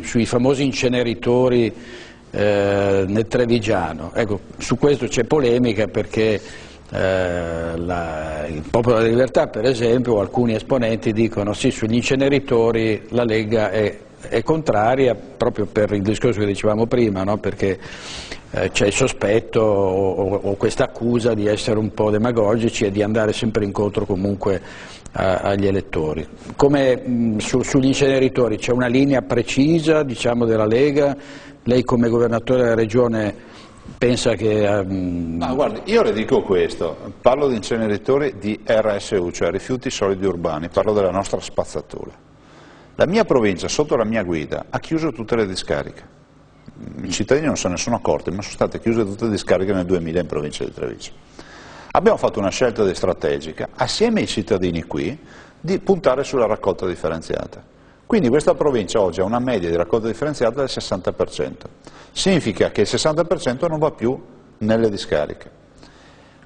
sui famosi inceneritori nel Trevigiano. Ecco, su questo c'è polemica perché il Popolo della Libertà, per esempio, o alcuni esponenti dicono sì, sugli inceneritori la Lega è contraria proprio per il discorso che dicevamo prima, no? Perché c'è il sospetto o questa accusa di essere un po' demagogici e di andare sempre incontro comunque agli elettori. Come sugli inceneritori c'è una linea precisa, diciamo, della Lega? Lei come governatore della regione pensa che... Ma guardi, io le dico questo, parlo di inceneritori di RSU, cioè rifiuti solidi urbani, parlo della nostra spazzatura. La mia provincia, sotto la mia guida, ha chiuso tutte le discariche. I cittadini non se ne sono accorti, ma sono state chiuse tutte le discariche nel 2000 in provincia di Treviso. Abbiamo fatto una scelta strategica, assieme ai cittadini qui, di puntare sulla raccolta differenziata. Quindi questa provincia oggi ha una media di raccolta differenziata del 60%. Significa che il 60% non va più nelle discariche.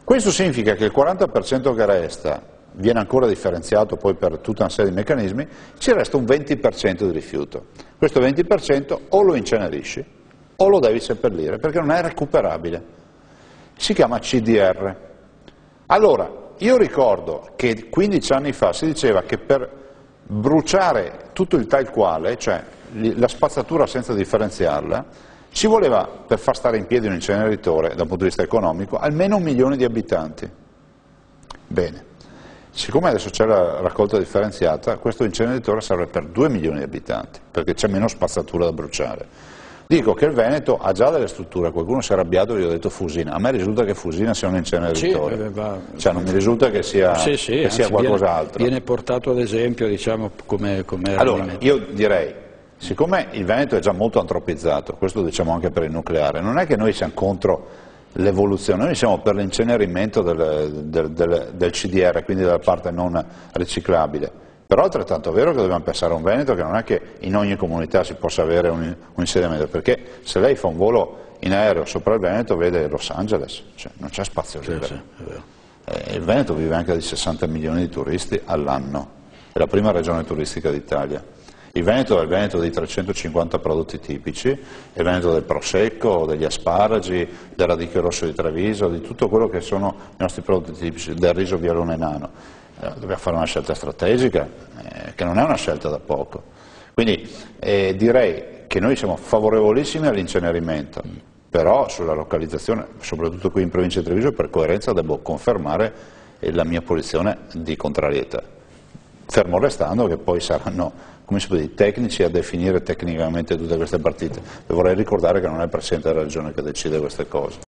Questo significa che il 40% che resta viene ancora differenziato poi per tutta una serie di meccanismi, ci resta un 20% di rifiuto. Questo 20% o lo incenerisci o lo devi seppellire perché non è recuperabile. Si chiama CDR. Allora, io ricordo che 15 anni fa si diceva che per bruciare tutto il tal quale, cioè la spazzatura senza differenziarla, ci voleva, per far stare in piedi un inceneritore da un punto di vista economico, almeno 1 milione di abitanti. Bene, siccome adesso c'è la raccolta differenziata, questo inceneritore serve per 2 milioni di abitanti, perché c'è meno spazzatura da bruciare. Dico che il Veneto ha già delle strutture, qualcuno si è arrabbiato e gli ho detto Fusina, a me risulta che Fusina sia un inceneritore, cioè non mi risulta che sia, qualcos'altro. Viene portato ad esempio, diciamo, come allora, io direi, siccome il Veneto è già molto antropizzato, questo lo diciamo anche per il nucleare, non è che noi siamo contro l'evoluzione, noi siamo per l'incenerimento del CDR, quindi della parte non riciclabile. Però è altrettanto vero che dobbiamo pensare a un Veneto che non è che in ogni comunità si possa avere un insediamento, perché se lei fa un volo in aereo sopra il Veneto vede Los Angeles, cioè non c'è spazio libero. Sì, è vero. Il Veneto vive anche di 60 milioni di turisti all'anno, è la prima regione turistica d'Italia. Il Veneto è il Veneto dei 350 prodotti tipici, è il Veneto del prosecco, degli asparagi, del radicchio rosso di Treviso, di tutto quello che sono i nostri prodotti tipici, del riso bialone nano. Dobbiamo fare una scelta strategica, che non è una scelta da poco. Quindi direi che noi siamo favorevolissimi all'incenerimento, però sulla localizzazione, soprattutto qui in provincia di Treviso, per coerenza devo confermare la mia posizione di contrarietà, fermo restando che poi saranno, come si può dire, tecnici a definire tecnicamente tutte queste partite. E vorrei ricordare che non è il Presidente della Regione che decide queste cose.